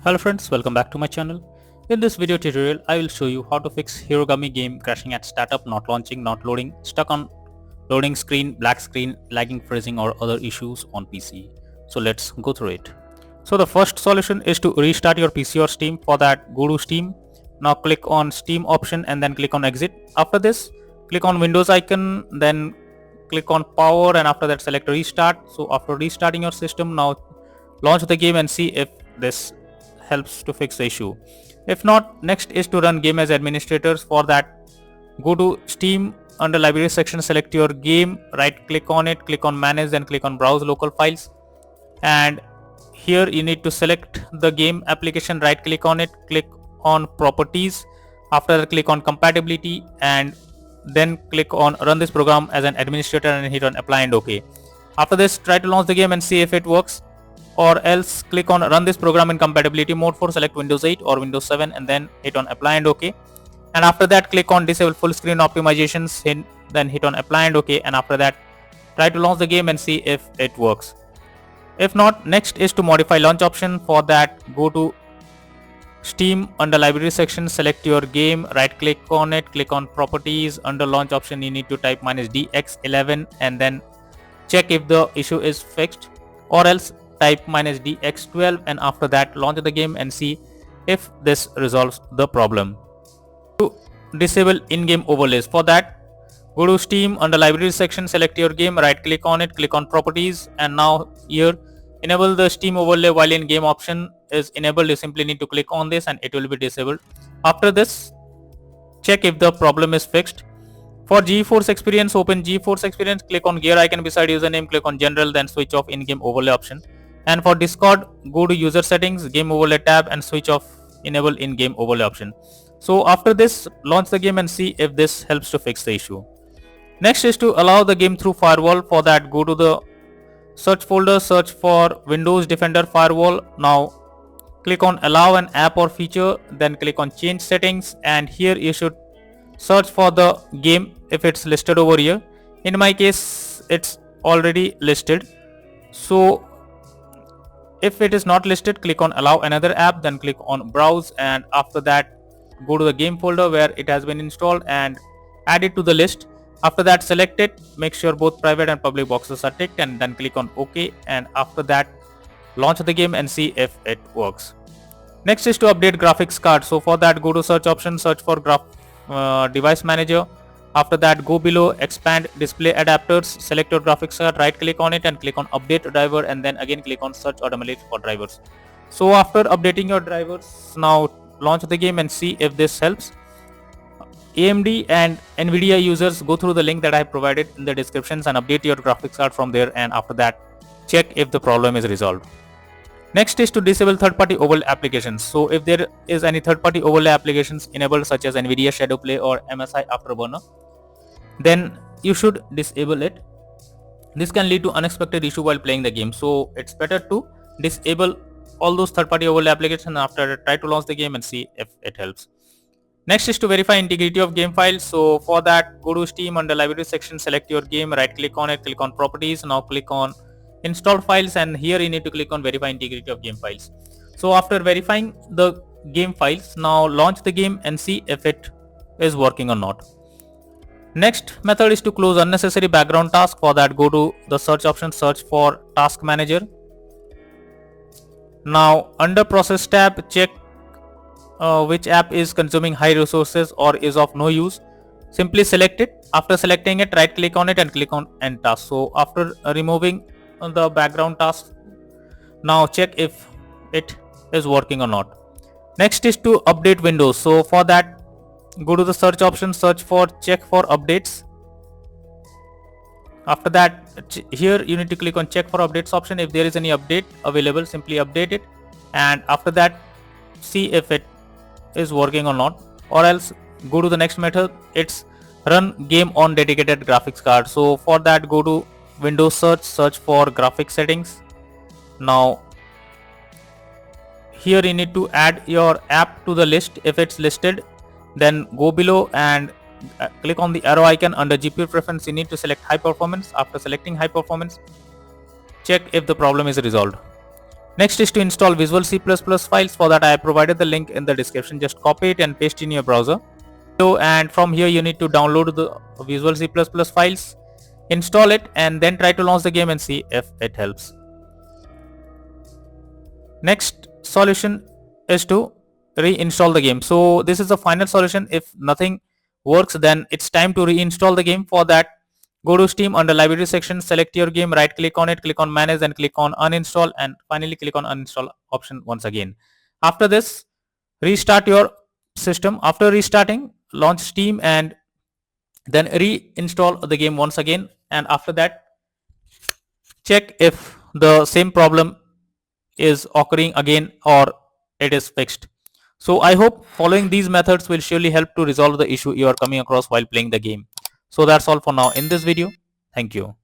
Hello friends, welcome back to my channel. In this video tutorial, I will show you how to fix Hirogami game crashing at startup, not launching, not loading, stuck on loading screen, black screen, lagging, freezing or other issues on PC. So let's go through it. So the first solution is to restart your PC or Steam. For that, go to Steam. Now click on Steam option and then click on exit. After this, click on Windows icon, then click on power and after that select restart. So after restarting your system, now launch the game and see if this helps to fix the issue. If not, next is to run game as administrators. For that, go to Steam, under library section select your game, right click on it, click on manage, then click on browse local files, and here you need to select the game application, right click on it, click on properties, after that click on compatibility and then click on run this program as an administrator and hit on apply and OK. After this, try to launch the game and see if it works, or else click on run this program in compatibility mode. For select Windows 8 or Windows 7 and then hit on apply and OK. And after that, click on disable full screen optimizations, then hit on apply and OK. And after that, try to launch the game and see if it works. If not, next is to modify launch option. For that, go to Steam, under library section select your game, right click on it, click on properties, under launch option you need to type -dx11 and then check if the issue is fixed, or else type -dx12 and after that launch the game and see if this resolves the problem. To disable in-game overlays, for that go to Steam, under library section select your game, right click on it, click on properties, and now here enable the Steam overlay while in game option is enabled. You simply need to click on this and it will be disabled. After this, check if the problem is fixed. For GeForce Experience, open GeForce Experience, click on gear icon beside username, click on general, then switch off in-game overlay option. And for Discord, go to user settings, game overlay tab and switch off enable in-game overlay option. So after this, launch the game and see if this helps to fix the issue. Next is to allow the game through firewall. For that, go to the search folder, search for Windows Defender Firewall. Now click on allow an app or feature, then click on change settings, and here you should search for the game if it's listed over here. In my case, it's already listed. So if it is not listed, click on allow another app, then click on browse, and after that go to the game folder where it has been installed and add it to the list. After that, select it, make sure both private and public boxes are ticked, and then click on OK, and after that launch the game and see if it works. Next is to update graphics card. So for that, go to search option, search for device manager. After that, go below expand display adapters, select your graphics card, right click on it and click on update driver, and then again click on search automatically for drivers. So after updating your drivers, now launch the game and see if this helps. AMD and Nvidia users, go through the link that I have provided in the descriptions and update your graphics card from there, and after that check if the problem is resolved. Next is to disable third-party overlay applications. So if there is any third-party overlay applications enabled such as Nvidia Shadowplay or MSI Afterburner, then you should disable it. This can lead to unexpected issue while playing the game, so it's better to disable all those third-party overlay applications and after try to launch the game and see if it helps. Next is to verify integrity of game files. So for that, go to Steam, under library section select your game, right click on it, click on properties, now click on install files, and here you need to click on verify integrity of game files. So after verifying the game files, now launch the game and see if it is working or not. Next method is to close unnecessary background task. For that, go to the search option, search for task manager. Now under process tab, check which app is consuming high resources or is of no use. Simply select it. After selecting it, right click on it and click on end task. So after removing the background task, now check if it is working or not. Next is to update Windows. So for that, go to the search option, search for check for updates. After that, here you need to click on check for updates option. If there is any update available, simply update it, and after that see if it is working or not, or else go to the next method. It's run game on dedicated graphics card. So for that, go to Windows search, search for graphics settings. Now here you need to add your app to the list. If it's listed, then go below and click on the arrow icon. Under GPU preference, you need to select high performance. After selecting high performance, check if the problem is resolved. Next is to install Visual C++ files. For that I have provided the link in the description. Just copy it and paste in your browser. So, and from here you need to download the Visual C++ files, install it, and then try to launch the game and see if it helps. Next solution is to reinstall the game. So this is the final solution. If nothing works, then it's time to reinstall the game. For that, go to Steam, under library section, select your game, right click on it, click on manage, and click on uninstall, and finally click on uninstall option once again. After this, restart your system. After restarting, launch Steam and then reinstall the game once again, and after that check if the same problem is occurring again or it is fixed. So I hope following these methods will surely help to resolve the issue you are coming across while playing the game. So that's all for now in this video. Thank you.